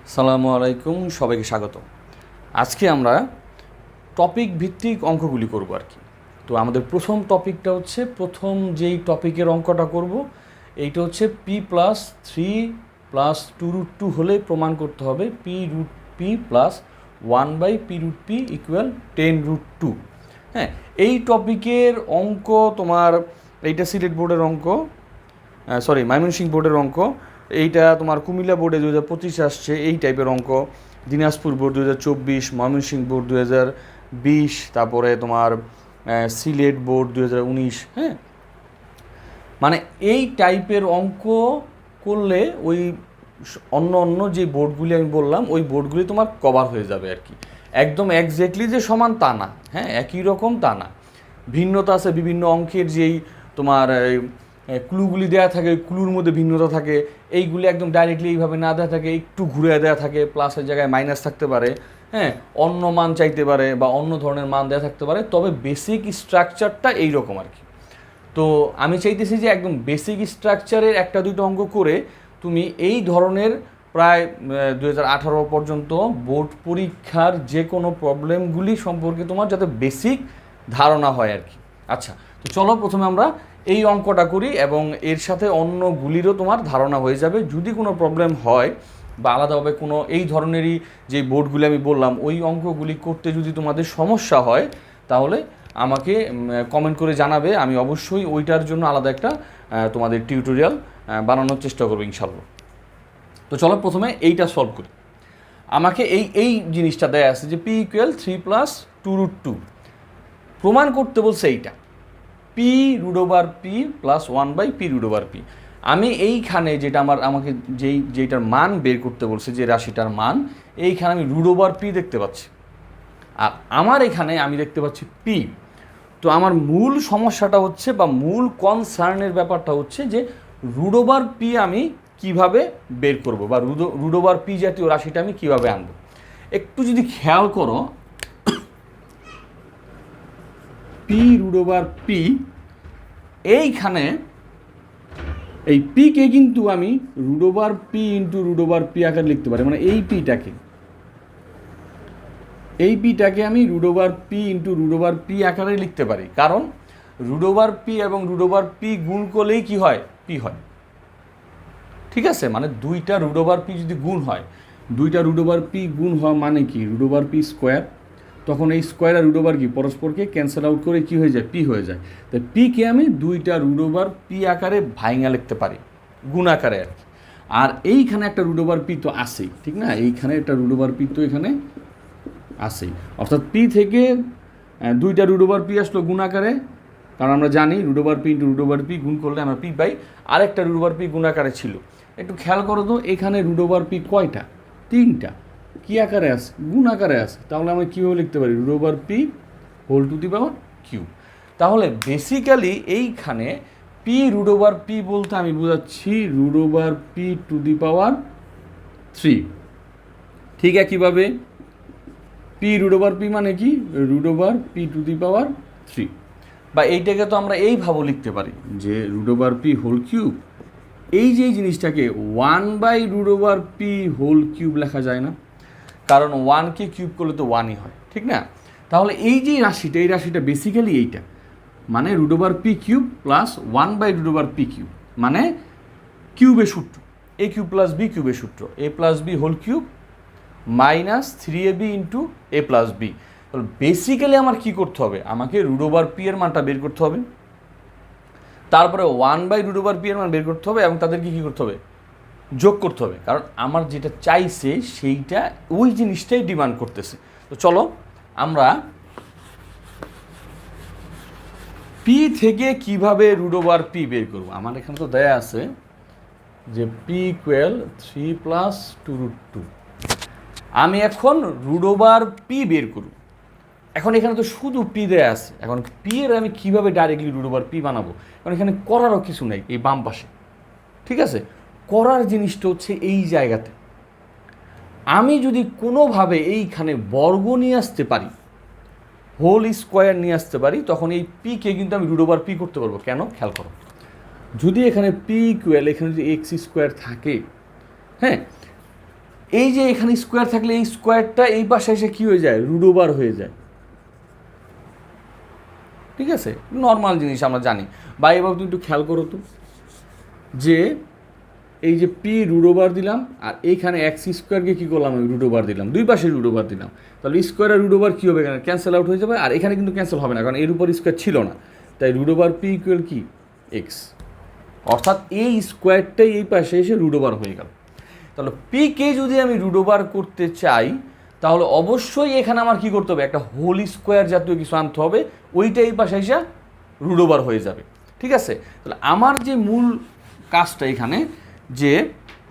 আসসালামু আলাইকুম, সবাইকে স্বাগত। আজকে আমরা টপিক ভিত্তিক অঙ্কগুলি করব আর কি। তো আমাদের প্রথম টপিকটা হচ্ছে, প্রথম যেই টপিকের অঙ্কটা করব এইটা হচ্ছে p+3+2√2 হলে প্রমাণ করতে হবে p√p+1/p√p=10√2। হ্যাঁ, এই টপিকের অঙ্ক তোমার এইটা সিলেট বোর্ডের অঙ্ক, ময়মনসিংহ বোর্ডের অঙ্ক। এইটা তোমার কুমিল্লা বোর্ডে 2025 আসছে এই টাইপের অঙ্ক, দিনাজপুর বোর্ড 2024, ময়মনসিংহ বোর্ড 2020, তারপরে তোমার সিলেট বোর্ড 2019। হ্যাঁ, মানে এই টাইপের অঙ্ক করলে ওই অন্য যে বোর্ডগুলি আমি বললাম ওই বোর্ডগুলি তোমার কভার হয়ে যাবে আর কি। একদম একজ্যাক্টলি যে সমান তা না, হ্যাঁ, একই রকম তা না, ভিন্নতা আছে। বিভিন্ন অঙ্কের যেই তোমার ক্লুগুলি দেওয়া থাকে, ওই ক্লুর মধ্যে ভিন্নতা থাকে। এইগুলি একদম ডাইরেক্টলি এইভাবে না দেওয়া থাকে, একটু ঘুরে দেওয়া থাকে, প্লাসের জায়গায় মাইনাস থাকতে পারে, হ্যাঁ, অন্য মান চাইতে পারে বা অন্য ধরনের মান দেওয়া থাকতে পারে। তবে বেসিক স্ট্রাকচারটা এইরকম আর কি। তো আমি চাইতেছি যে একদম বেসিক স্ট্রাকচারের একটা দুটো অঙ্ক করে তুমি এই ধরনের প্রায় 2018 পর্যন্ত বোর্ড পরীক্ষার যে কোনো প্রবলেমগুলি সম্পর্কে তোমার যাতে বেসিক ধারণা হয় আর কি। আচ্ছা, তো চলো প্রথমে আমরা এই অঙ্কটা করি এবং এর সাথে অন্যগুলিরও তোমার ধারণা হয়ে যাবে। যদি কোনো প্রবলেম হয় বা আলাদাভাবে কোনো এই ধরনেরই যে বোর্ডগুলি আমি বললাম ওই অঙ্কগুলি করতে যদি তোমাদের সমস্যা হয় তাহলে আমাকে কমেন্ট করে জানাবে। আমি অবশ্যই ওইটার জন্য আলাদা একটা তোমাদের টিউটোরিয়াল বানানোর চেষ্টা করবো ইনশাল্লাহ। তো চলো প্রথমে এইটা সলভ করি। আমাকে এই জিনিসটা দেয়া আছে যে p=3+2√2 প্রমাণ করতে বলছে এইটা p√p+1/p√p। আমি এইখানে যেটা আমাকে যেইটার মান বের করতে বলছে, যে রাশিটার মান, এইখানে আমি √p দেখতে পাচ্ছি, আর আমার এখানে আমি দেখতে পাচ্ছি p। তো আমার মূল সমস্যাটা হচ্ছে বা মূল কনসার্নের ব্যাপারটা হচ্ছে যে √p আমি কিভাবে বের করব বা √p জাতীয় রাশিটা আমি কিভাবে আনবো। একটু যদি খেয়াল করো, p√p এইখানে এই পিকে কিন্তু আমি √p ইন্টু √p আকারে লিখতে পারি। মানে এই পিটাকে আমি √p ইন্টু √p আকারে লিখতে পারি, কারণ √p এবং √p গুণ করলেই কি হয়, p হয়। ঠিক আছে, মানে দুইটা √p যদি গুণ হয়, দুইটা √p গুণ হওয়া মানে কি, √p স্কোয়ার, তখন এই স্কোয়ার আর √r কি পরস্পরকে ক্যান্সেল আউট করে কি হয়ে যায়, p হয়ে যায়। তো পিকে আমি দুইটা √p আকারে ভাইঙা লিখতে পারি, গুণ আকারে আর কি। আর এইখানে একটা √p তো আসেই, ঠিক না, এইখানে একটা √p তো এখানে আসেই, অর্থাৎ p থেকে দুইটা √p আসলো গুণ আকারে, কারণ আমরা জানি √p ইন্টু √p গুণ করলে আমরা p পাই। আরেকটা √p গুণ আকারে ছিল। একটু খেয়াল করো তো, এখানে √p কয়টা, তিনটা, কি আকারে আছে, গুণ আকারে আছে। তাহলে আমরা কীভাবে লিখতে পারি, √p⁴ তাহলে বেসিক্যালি এইখানে p√p বলতে আমি বোঝাচ্ছি √p⁴। ঠিক একইভাবে p√p মানে কি, √p⁴, বা এইটাকে তো আমরা এইভাবে লিখতে পারি যে √p⁴। এই যে জিনিসটাকে 1/√p⁴ লেখা যায় না, কারণ 1কে কিউব করলে তো 1ই হয়, ঠিক না। তাহলে এই যে রাশিটা, এই রাশিটা বেসিক্যালি এইটা, মানে √p³ প্লাস 1/√p³ মানে কিউবের সূত্র, a³ + b³ সূত্র, a + b³ minus 3ab into a + b। তাহলে বেসিক্যালি আমার কি করতে হবে, আমাকে √p এর মানটা বের করতে হবে, তারপরে 1/√p এর মান বের করতে হবে এবং তাদেরকে কী করতে হবে, যোগ করতে হবে, কারণ আমার যেটা চাইছে সেইটা ওই জিনিসটাই ডিমান্ড করতেছে। তো চলো আমরা p থেকে কিভাবে √p বের করব। আমার এখানে তো দেয়া আছে যে p=3+2√2। আমি এখন √p বের করব। এখন এখানে তো শুধু p দেয়া আছে, এখন p এর আমি কিভাবে ডাইরেক্টলি √p বানাবো, কারণ এখানে করারও কিছু নেই এই বাম পাশে। ঠিক আছে, করার জিনিসটা হচ্ছে এই জায়গাতে। আমি যদি কোনোভাবে এইখানে বর্গ নিয়ে আসতে পারি, হোল স্কোয়ার নিয়ে আসতে পারি, তখন এই পিকে কিন্তু আমি √p করতে পারবো। কেন, খেয়াল করো, যদি এখানে p ইকুয়াল, এখানে যদি x² থাকে, হ্যাঁ, এই যে এখানে স্কোয়ার থাকলে এই স্কোয়ারটা এই পাশে এসে কী হয়ে যায়, রুট ওভার হয়ে যায়। ঠিক আছে, নর্মাল জিনিস আমরা জানি। বা এবার তুমি একটু খেয়াল করো তো, যে এই যে পি রুট ওভার দিলাম আর এইখানে এক্স স্কোয়ারকে কী করলাম, আমি রুট ওভার দিলাম, দুই পাশে রুট ওভার দিলাম, তাহলে স্কোয়ার আর রুট ওভার কী হবে, এখানে ক্যান্সেল আউট হয়ে যাবে। আর এখানে কিন্তু ক্যান্সেল হবে না, কারণ এর উপর স্কোয়ার ছিল না, তাই রুট ওভার পি ইকুয়াল কি এক্স, অর্থাৎ এই স্কোয়ারটাই এই পাশে এসে রুট ওভার হয়ে গেল। তাহলে পিকে যদি আমি রুট ওভার করতে চাই, তাহলে অবশ্যই এখানে আমার কী করতে হবে, একটা হোল স্কোয়ার জাতীয় কিছু আনতে হবে, ওইটা এই পাশে এসে রুট ওভার হয়ে যাবে। ঠিক আছে, তাহলে আমার যে মূল কাজটা এখানে, যে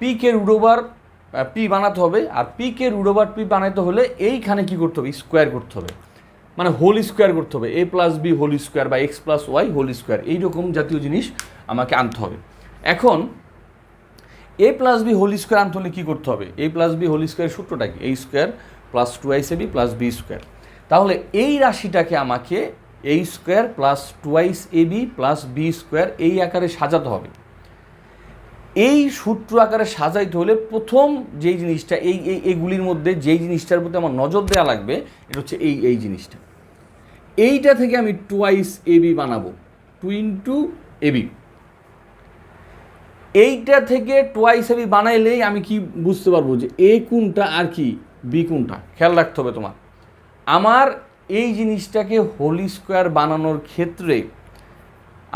পিকে রুট ওভার পি বানাতে হবে, আর পিকে রুট ওভার পি বানাতে হলে এইখানে কী করতে হবে, স্কোয়ার করতে হবে, মানে হোল স্কোয়ার করতে হবে, A plus B whole square বা X plus Y whole square, এইরকম জাতীয় জিনিস আমাকে আনতে হবে। এখন A plus B whole square আনতে হলে কী করতে হবে, এ প্লাস বি হোল স্কোয়ারের সূত্রটা কি, A square plus 2ac plus B square. তাহলে এই রাশিটাকে আমাকে A square plus 2ac plus B square এই আকারে সাজাতে হবে। এই সূত্র আকারে সাজাইতে হলে প্রথম যেই জিনিসটা, এইগুলির মধ্যে যেই জিনিসটার প্রতি আমার নজর দেওয়া লাগবে, এটা হচ্ছে এই জিনিসটা। এইটা থেকে আমি 2ac বানাবো, 2 ইন্টু এবি। এইটা থেকে 2ac বানাইলেই আমি কি বুঝতে পারবো যে এ কোনটা আর কি বি কোনটা। খেয়াল রাখতে হবে তোমার, আমার এই জিনিসটাকে হোল স্কোয়ার বানানোর ক্ষেত্রে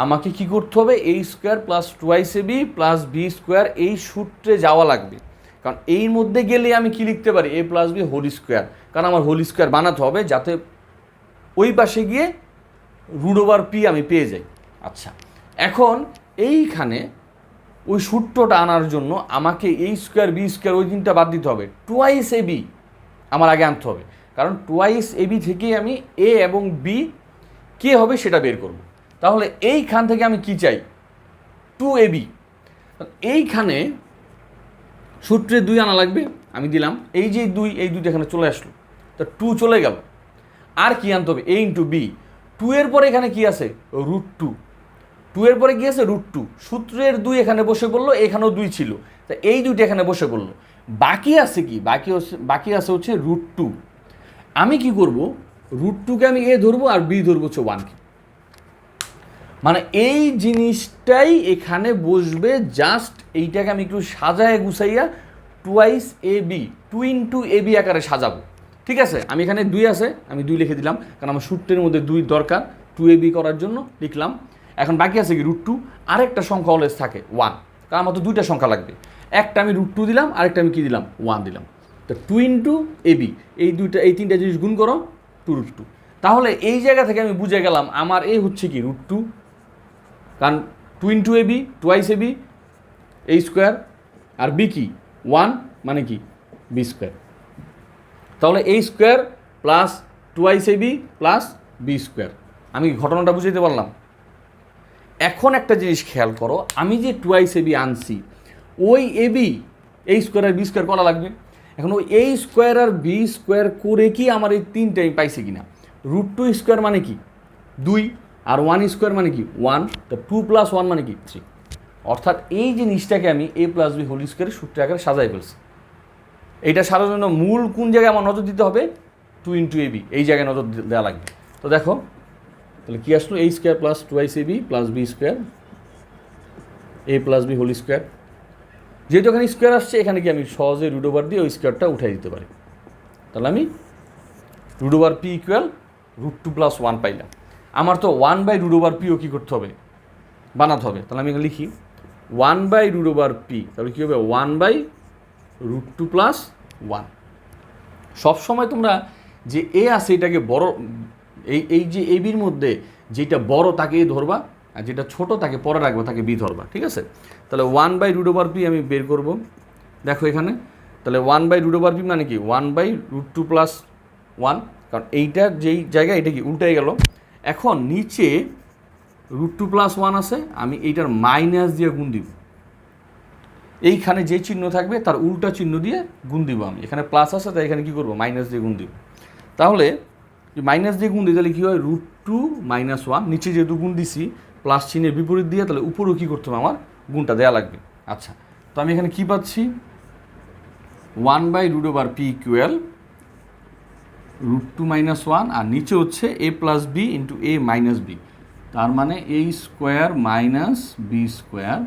আমাকে কি করতে হবে, A square plus 2ac plus B square এই সূত্রে যাওয়া লাগবে। কারণ এর মধ্যে গেলে আমি কি লিখতে পারি, এ প্লাস বি হোল স্কোয়ার, কারণ আমার হোল স্কোয়ার বানাতে হবে যাতে ওই পাশে গিয়ে রুট ওভার পি আমি পেয়ে যাই। আচ্ছা, এখন এইখানে ওই সূত্রটা আনার জন্য আমাকে এ স্কোয়ার বি স্কোয়ার ওই দিনটা বাদ দিতে হবে, 2ac আমার আগে আনতে হবে, কারণ 2ac থেকেই আমি এ এবং বি কে হবে সেটা বের করব। তাহলে এইখান থেকে আমি কি চাই, 2ab। এইখানে সূত্রে 2 আনা লাগবে, আমি দিলাম, এই যে 2, এই 2টা এখানে চলে আসলো, তো 2 চলে গেল। আর কি আনতে হবে, a ইন্টু বি, 2 এর পরে এখানে কি আছে, রুট 2, 2 এর পরে কি আছে, রুট 2, সূত্রের 2 এখানে বসে পড়লো, এখানেও 2 ছিল, তা এই 2টা এখানে বসে পড়লো। বাকি আছে কি, বাকি আছে হচ্ছে রুট 2। আমি কি করব, রুট 2কে আমি এ ধরবো আর বি ধরবো হচ্ছে 1কে, মানে এই জিনিসটাই এখানে বসবে। জাস্ট এইটাকে আমি একটু সাজায় গুছাইয়া 2ac 2 ইন্টু এবি আকারে সাজাবো। ঠিক আছে, আমি এখানে 2 আছে, আমি 2 লিখে দিলাম, কারণ আমার সূত্রের মধ্যে 2 দরকার, 2ab করার জন্য লিখলাম। এখন বাকি আছে কি, রুট 2, আরেকটা সংখ্যা অলওয়েজ থাকে 1, কারণ আমার তো 2টা সংখ্যা লাগবে, একটা আমি রুট 2 দিলাম, আরেকটা আমি কি দিলাম, 1 দিলাম। তো 2 ইন্টু এবি, এই 3টা জিনিস গুণ করো, 2 রুট 2। তাহলে এই জায়গা থেকে আমি বুঝে গেলাম আমার এ হচ্ছে কি রুট 2, কারণ 2 into AB 2ac A square, আর বি কি 1, মানে কি বি স্কোয়ার। তাহলে A square plus 2ac plus B square. আমি ঘটনাটা বুঝাইতে পারলাম। এখন একটা জিনিস খেয়াল করো, আমি যে 2ac আনছি, ওই এবি এ স্কোয়ার আর বি স্কোয়ার করা লাগবে। এখন ওই এ স্কোয়ার আর বি স্কোয়ার করে কি আমার এই 3টা আমি পাইছি কিনা, রুট 2 স্কোয়ার মানে কি 2, আর 1 স্কোয়ার মানে কি 1, তো 2 প্লাস 1 মানে কি 3। অর্থাৎ এই জিনিসটাকে আমি এ প্লাস বি হোল স্কোয়ারের সূত্রে আকারে সাজাই ফেলছি। এইটা সাজানোর জন্য মূল কোন জায়গায় আমার নজর দিতে হবে, 2 ইন্টু এবি, এই জায়গায় নজর দেওয়া লাগবে। তো দেখো তাহলে কী আসলো, A square plus 2ac plus B square, A plus B whole square. যেহেতু এখানে স্কোয়ার আসছে, এখানে কি আমি সহজে রুট ওভার দিয়ে ওই স্কোয়ারটা উঠাই দিতে পারি। তাহলে আমি root over P equal root 2 plus 1 পাইলাম। আমার তো 1 বাই রুট ওভার পিও কী করতে হবে, বানাতে হবে। তাহলে আমি লিখি 1 বাই রুট ওভার পি, তাহলে কী হবে 1 বাই রুট 2 প্লাস 1। সবসময় তোমরা যে এ আছে এটাকে বড়, এই যে এবির মধ্যে যেটা বড় তাকে এ ধরবা, আর যেটা ছোট তাকে পরে রাখবো, তাকে বি ধরবা। ঠিক আছে, তাহলে 1 বাই রুট ওভার পি আমি বের করব। দেখো এখানে তাহলে 1 বাই রুট ওভার পি মানে কি 1 বাই রুট 2 প্লাস 1, কারণ এইটার যেই জায়গায় এটা কি উল্টাই গেল। এখন নিচে রুট 2 প্লাস 1 আছে, আমি এইটার মাইনাস দিয়ে গুণ দিব। এইখানে যে চিহ্ন থাকবে তার উল্টা চিহ্ন দিয়ে গুণ দিব। আমি এখানে প্লাস আছে, তাই এখানে কী করবো, মাইনাস দিয়ে গুণ দিব। তাহলে মাইনাস দিয়ে গুণ দিই, তাহলে কী হয়, রুট 2 মাইনাস 1, নিচে যেহেতু গুণ দিছি প্লাস চিহ্নের বিপরীত দিয়ে, তাহলে উপরেও কী করতে হবে, আমার গুণটা দেওয়া লাগবে। আচ্ছা, তো আমি এখানে কী পাচ্ছি, 1/√p ইকুয়াল √2 - 1 আর নিচে হচ্ছে a + b into a - b, তার মানে a square minus b square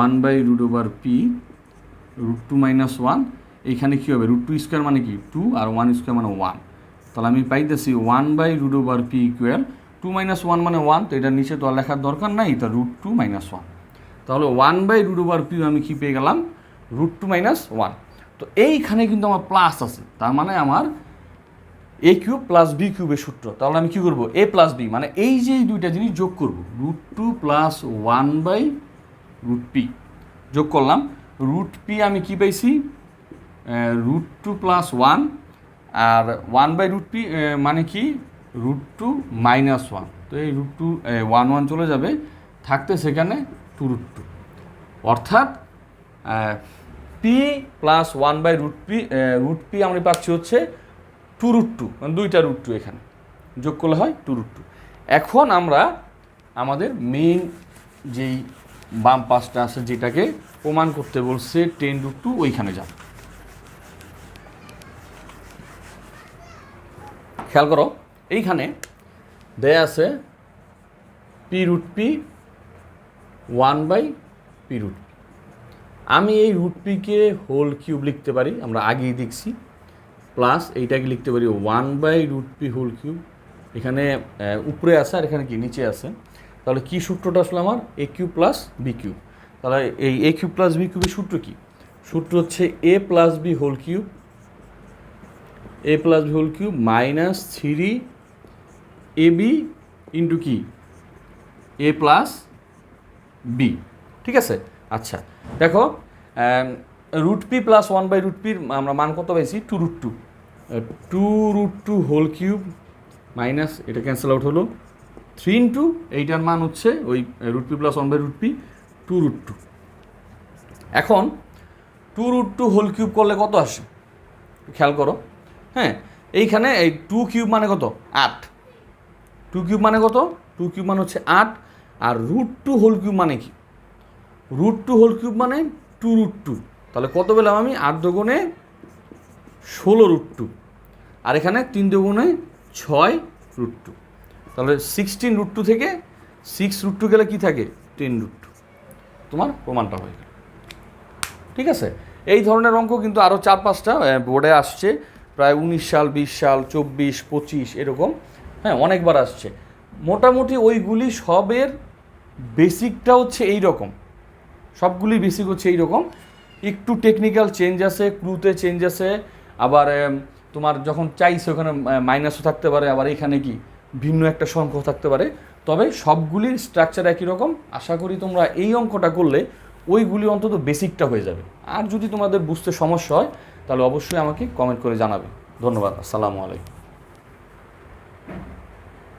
1/√p √2 - 1, এইখানে কী হবে √2 স্কোয়ার মানে কি 2 আর 1 স্কোয়ার মানে 1, তাহলে আমি পাইতেছি 1/√p ইকুয়াল 2 - 1 মানে 1, তো এটার নিচে তো আর লেখার দরকার নাই, এটা √2 - 1, তাহলে 1/√p আমি কী পেয়ে গেলাম √2 - 1। তো এইখানে কিন্তু আমার প্লাস আছে, তার মানে আমার a কিউব প্লাস b কিউবের সূত্র। তাহলে আমি কী করবো a + b মানে এই যে দুইটা জিনিস যোগ করব, √2 + 1/√p যোগ করলাম, √p আমি কি পাইছি √2 + 1 আর 1/√p মানে কি √2 - 1, তো এই √2 1 1 চলে যাবে, থাকতে সেখানে 2√2, অর্থাৎ p + 1/√p আমরা পাচ্ছি হচ্ছে 2√2, মানে দুইটা √2 এখানে যোগ করলে হয় 2√2। এখন আমরা আমাদের মেইন যেই বাম পাশটা আছে যেটাকে প্রমাণ করতে বলছে 10√2, ওইখানে যাব। খেয়াল করো এইখানে দেয়া আছে p√p 1/p√p, আমি এই √p-কে হোল কিউব লিখতে পারি, আমরা আগেই দেখছি, প্লাস এইটাকে লিখতে পারি 1/√p হোল কিউব, এখানে উপরে আছে আর এখানে কি নিচে আছে, তাহলে কি সূত্রটা আসলে আমার a cube plus b cube, তাহলে এই a কিউব প্লাস b কিউবের সূত্র কি, সূত্র হচ্ছে a + b whole cube minus 3ab into কি a + b, ঠিক আছে। আচ্ছা দেখো √p + 1/√p আমরা মান কত পাইছি 2√2 হোল কিউব মাইনাস এটা ক্যান্সেল আউট হলো 3 ইন্টু এইটার মান হচ্ছে ওই √p + 1/√p 2√2। এখন 2√2 হোল কিউব করলে কত আসে খেয়াল করো, হ্যাঁ এইখানে এই 2 কিউব মানে কত 8, 2 কিউব মানে কত 2 কিউব মানে হচ্ছে 8, আর √2 হোল কিউব মানে কি √2 হোল কিউব মানে 2√2, তাহলে কত পেলাম আমি 8 দুগুণে 16√2, আর এখানে 3 দুগুণে 6√2, তাহলে 16√2 থেকে 6√2 গেলে কি থাকে 10√2, তোমার প্রমাণটা হয়ে গেল। ঠিক আছে, এই ধরনের অঙ্ক কিন্তু আরও 4-5টা বোর্ডে আসছে, প্রায় 19 সাল 20 সাল 24 25 এরকম, হ্যাঁ অনেকবার আসছে। মোটামুটি ওইগুলি সবের বেসিকটা হচ্ছে এই রকম, সবগুলি বেসিক হচ্ছে এই রকম, একটু টেকনিক্যাল চেঞ্জ আছে, ক্লুতে চেঞ্জ আছে, আবার তোমার যখন চাইছে ওখানে মাইনাসও থাকতে পারে, আবার এখানে কি ভিন্ন একটা সংখ্যা থাকতে পারে, তবে সবগুলির স্ট্রাকচার একই রকম। আশা করি তোমরা এই অঙ্কটা করলে ওইগুলি অন্তত বেসিকটা হয়ে যাবে। আর যদি তোমাদের বুঝতে সমস্যা হয় তাহলে অবশ্যই আমাকে কমেন্ট করে জানাবে। ধন্যবাদ, আসসালামু আলাইকুম।